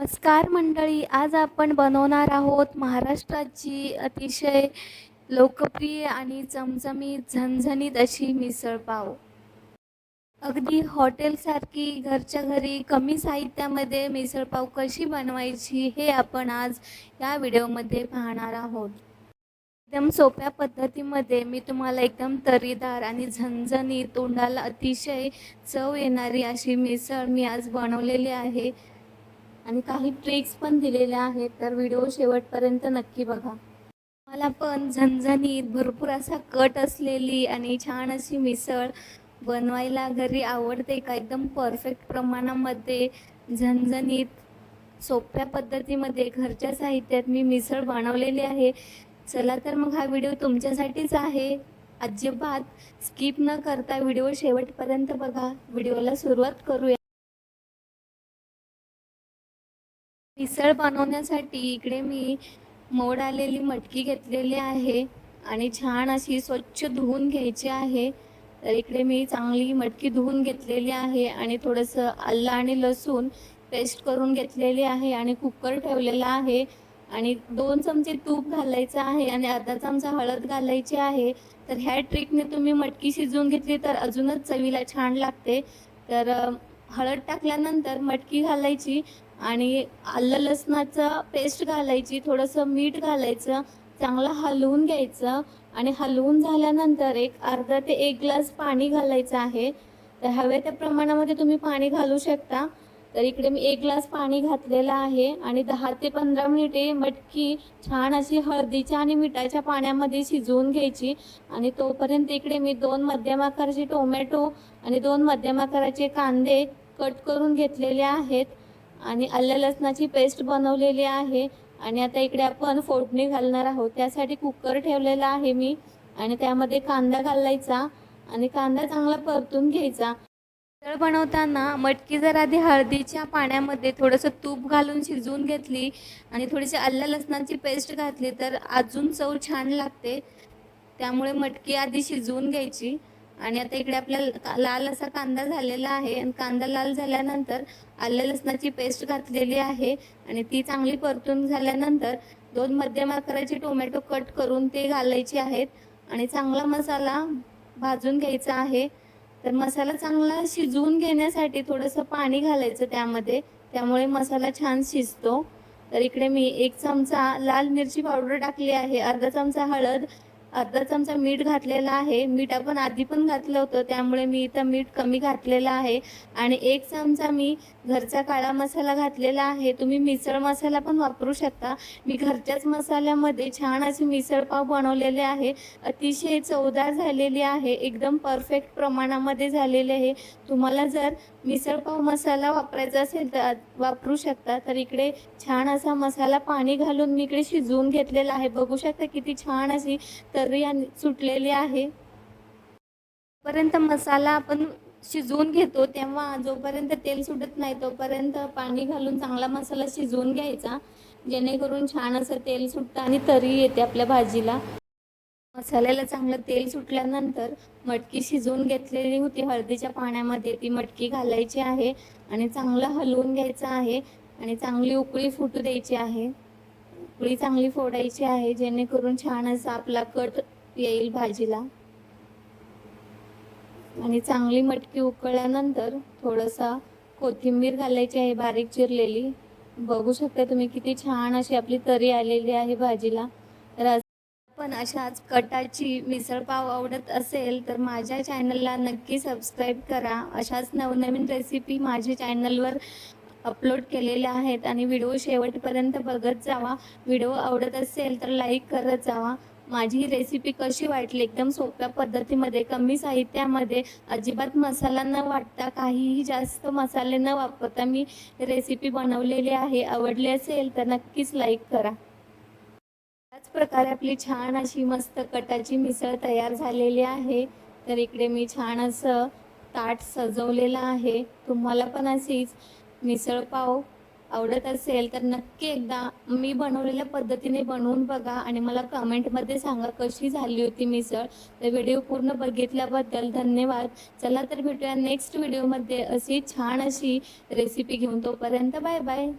नमस्कार मंडळी, आज आपण बनवणार आहोत महाराष्ट्राची अतिशय लोकप्रिय आणि चमचमीत झणझणीत अशी मिसळ पाव। अगदी हॉटेलसारखी घरच्या घरी कमी साहित्यामध्ये मिसळ पाव कशी बनवायची हे आपण आज या व्हिडिओमध्ये पाहणार आहोत। एकदम सोप्या पद्धतीमध्ये मी तुम्हाला एकदम तर्रीदार आणि झणझणीत तोंडाला अतिशय चव येणारी अशी मिसळ मी आज बनवलेली आहे आणि काही ट्रिक्स पण दिलेल्या आहेत, तर व्हिडिओ शेवटपर्यंत नक्की बघा। मला पण झणझणीत भरपूर असा कट असलेली आणि छान अशी मिसळ बनवायला घरी आवडते का एकदम परफेक्ट प्रमाणामध्ये झणझणीत सोप्या पद्धतीमध्ये घरच्या साहित्यात मी मिसळ बनवलेली आहे। चला तर मग हा व्हिडिओ तुमच्यासाठीच आहे। अजिबात स्किप न करता व्हिडिओ शेवटपर्यंत बघा। व्हिडिओला सुरुवात करूया। मिसळ बनवण्यासाठी इकडे मी मोड आलेली मटकी घेतलेली आहे आणि छान अशी स्वच्छ धुवून घ्यायची आहे। तर इकडे मी चांगली मटकी धुवून घेतलेली आहे आणि थोडंसं आलं आणि लसूण पेस्ट करून घेतलेली आहे आणि कुकर ठेवलेला आहे आणि 2 चमचे तूप घालायचं आहे आणि अर्धा चमचा हळद घालायची आहे। तर ह्या ट्रिकने तुम्ही मटकी शिजवून घेतली तर अजूनच चवीला छान लागते। तर हळद टाकल्यानंतर मटकी घालायची आणि आलं लसणाचं पेस्ट घालायची, थोडंसं मीठ घालायचं, चांगलं हलवून घ्यायचं आणि हलवून झाल्यानंतर एक अर्धा ते 1 ग्लास पाणी घालायचं आहे। तर हव्या त्या प्रमाणामध्ये तुम्ही पाणी घालू शकता। तर इकडे मी 1 ग्लास पाणी घातलेलं आहे आणि 10 ते 15 मिनिटे मटकी छान अशी हळदीच्या आणि मिठाच्या पाण्यामध्ये शिजवून घ्यायची आणि तोपर्यंत इकडे मी 2 मध्यम आकाराचे टोमॅटो आणि 2 मध्यम आकाराचे कांदे कट करून घेतलेले आहेत आणि आलं लसणाची पेस्ट बनवलेली आहे आणि आता इकडे आपण फोडणी घालणार आहोत। त्यासाठी कुकर ठेवलेला आहे मी आणि त्यामध्ये कांदा घालायचा आणि कांदा चांगला परतून घ्यायचा। मिसळ बनवताना मटकी जर आधी हळदीच्या पाण्यामध्ये थोडंसं तूप घालून शिजवून घेतली आणि थोडीशी आलं लसणाची पेस्ट घातली तर अजून चव छान लागते। त्यामुळे मटकी आधी शिजवून घ्यायची आणि आता इकडे आपला लाल असा कांदा झालेला आहे आणि कांदा लाल झाल्यानंतर आलं लसणाची पेस्ट घातलेली आहे आणि ती चांगली परतून झाल्यानंतर 2 मध्यम आकाराचे टोमॅटो कट करून ते घालायचे आहेत आणि चांगला मसाला भाजून घ्यायचा आहे। तर मसाला चांगला शिजवून घेण्यासाठी थोडंसं पाणी घालायचं त्यामध्ये, त्यामुळे मसाला छान शिजतो। तर इकडे मी 1 चमचा लाल मिरची पावडर टाकली आहे, अर्धा चमचा हळद, अर्धा चमचा मीठ घातलेला आहे। मीठ आपण आधी पण घातलं होतं त्यामुळे मी इथं मीठ कमी घातलेलं आहे आणि 1 चमचा मी घरचा काळा मसाला घातलेला आहे। तुम्ही मिसळ मसाला पण वापरू शकता। मी घरच्याच मसाल्यामध्ये छान अशी मिसळ पाव बनवलेले आहे, अतिशय चवदार झालेली आहे, एकदम परफेक्ट प्रमाणामध्ये झालेले आहे। तुम्हाला जर मिसळ पाव मसाला वापरायचा असेल तर वापरू शकता। तर इकडे छान असा मसाला पाणी घालून मी इकडे शिजवून घेतलेला आहे। बघू शकता किती छान अशी तर्री सुटलेली आहे। जोपर्यंत मसाला आपण शिजवून घेतो तेव्हा जोपर्यंत तेल सुटत नाही तोपर्यंत पाणी घालून चांगला मसाला शिजवून घ्यायचा, जेणेकरून छान असं तेल सुटतं आणि तर्री येते आपल्या भाजीला। मसाल्याला चांगलं तेल सुटल्यानंतर मटकी शिजवून घेतलेली होती हळदीच्या पाण्यामध्ये, ती मटकी घालायची आहे आणि चांगलं हलवून घ्यायचं आहे आणि चांगली उकळी फुटू द्यायची आहे। उकळी चांगली फोडायची आहे जेणेकरून छान असा आपला कट येईल भाजीला आणि चांगली मटकी उकळल्यानंतर थोडंसं कोथिंबीर घालायची आहे बारीक चिरलेली। बघू शकता तुम्ही किती छान अशी आपली तर्री आलेली आहे भाजीला। तर पण अशाच कटाची मिसळ पाव आवडत असेल तर माझ्या चॅनलला नक्की सबस्क्राईब करा। अशाच नवनवीन रेसिपी माझ्या चॅनलवर अपलोड केलेल्या आहेत आणि व्हिडिओ शेवटपर्यंत बघत जावा। व्हिडिओ आवडत असेल तर लाईक करत जावा। माझी ही रेसिपी कशी वाटली, एकदम सोप्या पद्धतीमध्ये कमी साहित्यामध्ये अजिबात मसाला न वाटता काहीही जास्त मसाले न वापरता मी रेसिपी बनवलेली आहे। आवडली असेल तर नक्कीच लाईक करा। त्याच प्रकारे आपली छान अशी मस्त कटाची मिसळ तयार झालेली आहे। तर इकडे मी छान असं ताट सजवलेलं आहे। तुम्हाला पण अशीच मिसळ पाव आवडत असेल तर नक्की एकदा मी बनवलेल्या पद्धतीने बनवून बघा आणि मला कमेंटमध्ये सांगा कशी झाली होती मिसळ। तर व्हिडिओ पूर्ण बघितल्याबद्दल धन्यवाद। चला तर भेटूया नेक्स्ट व्हिडिओमध्ये अशी छान अशी रेसिपी घेऊन। तोपर्यंत बाय बाय।